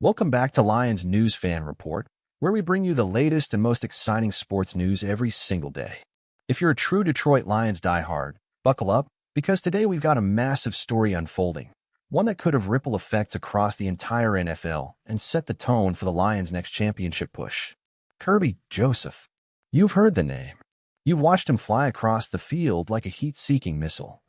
Welcome back to Lions News Fan Report, where we bring you the latest and most exciting sports news every single day. If you're a true Detroit Lions diehard, buckle up, because today we've got a massive story unfolding, one that could have ripple effects across the entire NFL and set the tone for the Lions' next championship push. Kerby Joseph. You've heard the name. You've watched him fly across the field like a heat-seeking missile.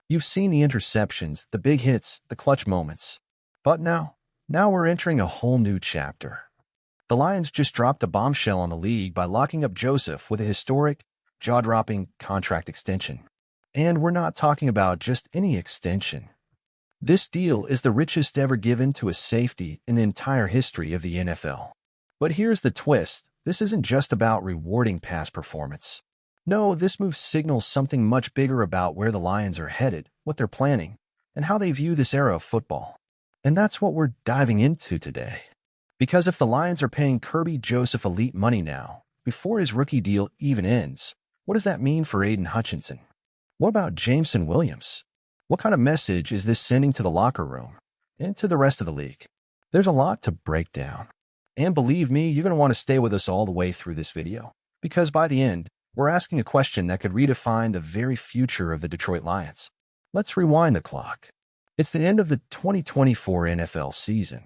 You've seen the interceptions, the big hits, the clutch moments. But now we're entering a whole new chapter. The Lions just dropped a bombshell on the league by locking up Joseph with a historic, jaw-dropping contract extension. And we're not talking about just any extension. This deal is the richest ever given to a safety in the entire history of the NFL. But here's the twist. This isn't just about rewarding past performance. No, this move signals something much bigger about where the Lions are headed, what they're planning, and how they view this era of football. And that's what we're diving into today. Because if the Lions are paying Kerby Joseph elite money now, before his rookie deal even ends, what does that mean for Aiden Hutchinson? What about Jameson Williams? What kind of message is this sending to the locker room and to the rest of the league? There's a lot to break down. And believe me, you're going to want to stay with us all the way through this video, because by the end, we're asking a question that could redefine the very future of the Detroit Lions. Let's rewind the clock. It's the end of the 2024 NFL season.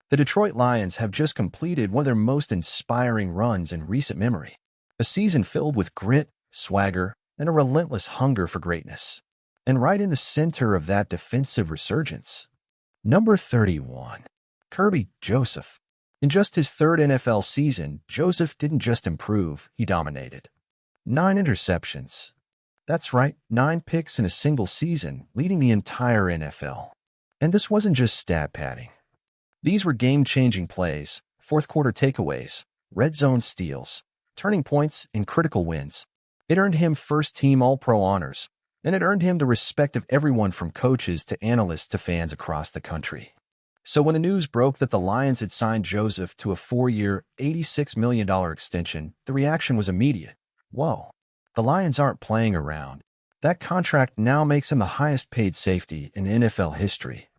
The Detroit Lions have just completed one of their most inspiring runs in recent memory, a season filled with grit, swagger, and a relentless hunger for greatness. And right in the center of that defensive resurgence, number 31, Kerby Joseph. In just his third NFL season, Joseph didn't just improve, he dominated. 9 interceptions. That's right, 9 picks in a single season, leading the entire NFL. And this wasn't just stat padding. These were game-changing plays, fourth-quarter takeaways, red zone steals, turning points in critical wins. It earned him first-team All-Pro honors, and it earned him the respect of everyone from coaches to analysts to fans across the country. So when the news broke that the Lions had signed Joseph to a 4-year, $86 million extension, the reaction was immediate. Whoa, the Lions aren't playing around. That contract now makes him the highest-paid safety in NFL history.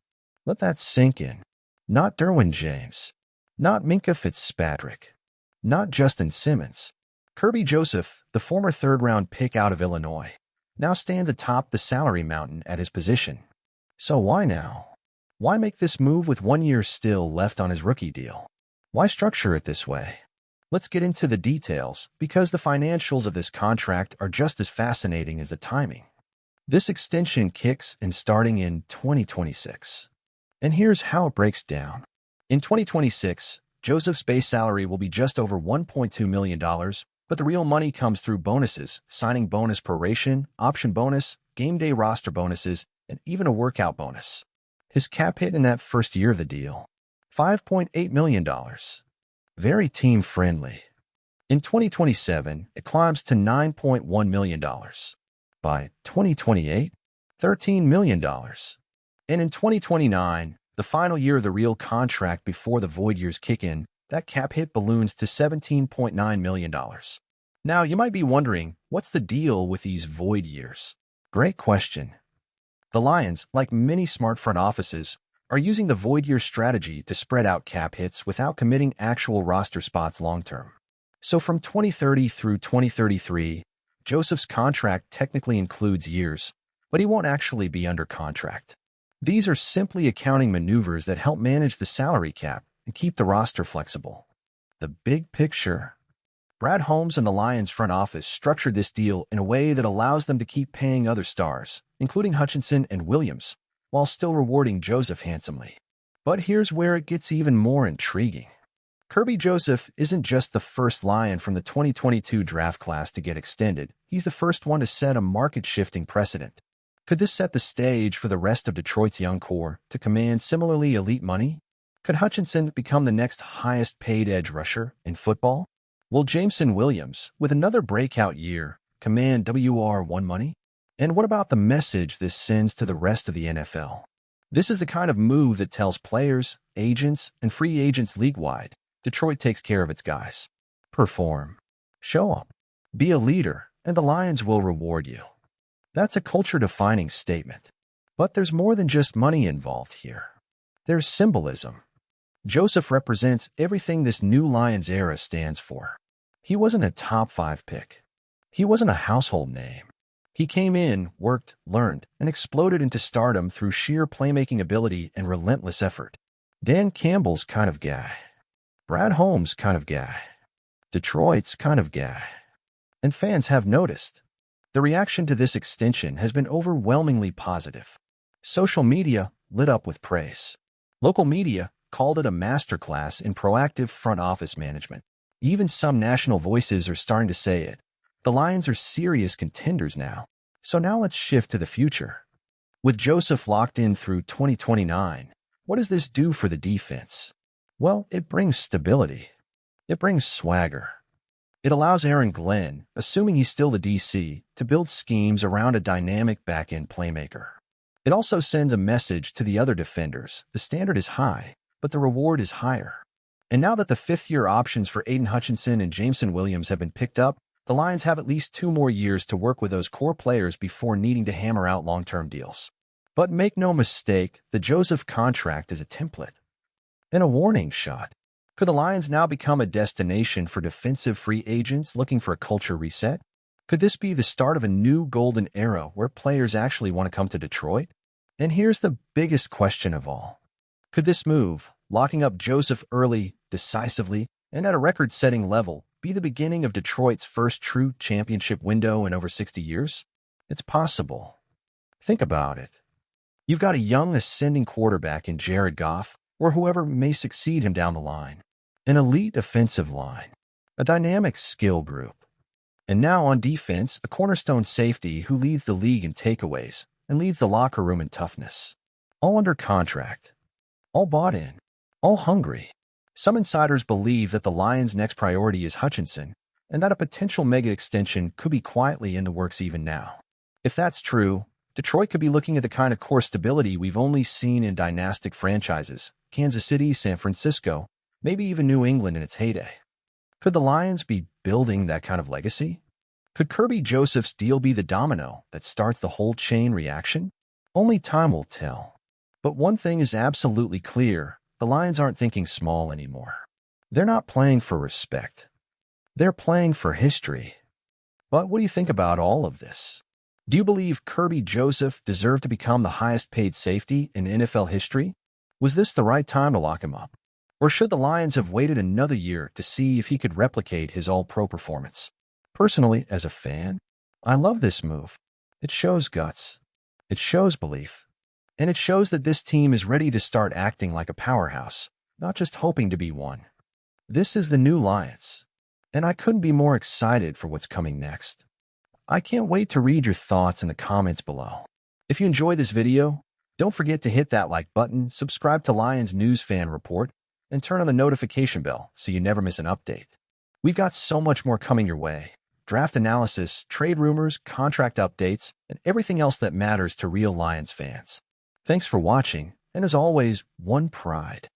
Let that sink in. Not Derwin James. Not Minkah Fitzpatrick. Not Justin Simmons. Kerby Joseph, the former third-round pick out of Illinois, now stands atop the salary mountain at his position. So why now? Why make this move with 1 year still left on his rookie deal? Why structure it this way? Let's get into the details, because the financials of this contract are just as fascinating as the timing. This extension kicks in starting in 2026. And here's how it breaks down. In 2026, Joseph's base salary will be just over $1.2 million, but the real money comes through bonuses, signing bonus proration, option bonus, game day roster bonuses, and even a workout bonus. His cap hit in that first year of the deal, $5.8 million. Very team-friendly. In 2027, it climbs to $9.1 million. By 2028, $13 million. And in 2029, the final year of the real contract before the void years kick in, that cap hit balloons to $17.9 million. Now, you might be wondering, what's the deal with these void years? Great question. The Lions, like many smart front offices, are using the void year strategy to spread out cap hits without committing actual roster spots long-term. So from 2030 through 2033, Joseph's contract technically includes years, but he won't actually be under contract. These are simply accounting maneuvers that help manage the salary cap and keep the roster flexible. The big picture. Brad Holmes and the Lions front office structured this deal in a way that allows them to keep paying other stars, including Hutchinson and Williams, while still rewarding Joseph handsomely. But here's where it gets even more intriguing. Kerby Joseph isn't just the first Lion from the 2022 draft class to get extended. He's the first one to set a market-shifting precedent. Could this set the stage for the rest of Detroit's young core to command similarly elite money? Could Hutchinson become the next highest-paid edge rusher in football? Will Jameson Williams, with another breakout year, command WR1 money? And what about the message this sends to the rest of the NFL? This is the kind of move that tells players, agents, and free agents league-wide, Detroit takes care of its guys. Perform. Show up. Be a leader, and the Lions will reward you. That's a culture-defining statement. But there's more than just money involved here. There's symbolism. Joseph represents everything this new Lions era stands for. He wasn't a top 5 pick. He wasn't a household name. He came in, worked, learned, and exploded into stardom through sheer playmaking ability and relentless effort. Dan Campbell's kind of guy. Brad Holmes' kind of guy. Detroit's kind of guy. And fans have noticed. The reaction to this extension has been overwhelmingly positive. Social media lit up with praise. Local media called it a masterclass in proactive front office management. Even some national voices are starting to say it. The Lions are serious contenders now. So now let's shift to the future. With Joseph locked in through 2029, what does this do for the defense? Well, it brings stability. It brings swagger. It allows Aaron Glenn, assuming he's still the DC, to build schemes around a dynamic back-end playmaker. It also sends a message to the other defenders. The standard is high, but the reward is higher. And now that the fifth-year options for Aiden Hutchinson and Jameson Williams have been picked up, the Lions have at least 2 more years to work with those core players before needing to hammer out long-term deals. But make no mistake, the Joseph contract is a template and a warning shot. Could the Lions now become a destination for defensive free agents looking for a culture reset? Could this be the start of a new golden era where players actually want to come to Detroit? And here's the biggest question of all. Could this move, locking up Joseph early, decisively, and at a record-setting level, be the beginning of Detroit's first true championship window in over 60 years? It's possible. Think about it. You've got a young ascending quarterback in Jared Goff, or whoever may succeed him down the line. An elite offensive line. A dynamic skill group. And now on defense, a cornerstone safety who leads the league in takeaways and leads the locker room in toughness. All under contract. All bought in. All hungry. Some insiders believe that the Lions' next priority is Hutchinson, and that a potential mega extension could be quietly in the works even now. If that's true, Detroit could be looking at the kind of core stability we've only seen in dynastic franchises, Kansas City, San Francisco, maybe even New England in its heyday. Could the Lions be building that kind of legacy? Could Kirby Joseph's deal be the domino that starts the whole chain reaction? Only time will tell. But one thing is absolutely clear. The Lions aren't thinking small anymore. They're not playing for respect. They're playing for history. But what do you think about all of this? Do you believe Kerby Joseph deserved to become the highest-paid safety in NFL history? Was this the right time to lock him up? Or should the Lions have waited another year to see if he could replicate his all-pro performance? Personally, as a fan, I love this move. It shows guts. It shows belief. And it shows that this team is ready to start acting like a powerhouse, not just hoping to be one. This is the new Lions, and I couldn't be more excited for what's coming next. I can't wait to read your thoughts in the comments below. If you enjoyed this video, don't forget to hit that like button, subscribe to Lions News Fan Report, and turn on the notification bell so you never miss an update. We've got so much more coming your way. Draft analysis, trade rumors, contract updates, and everything else that matters to real Lions fans. Thanks for watching, and as always, one pride.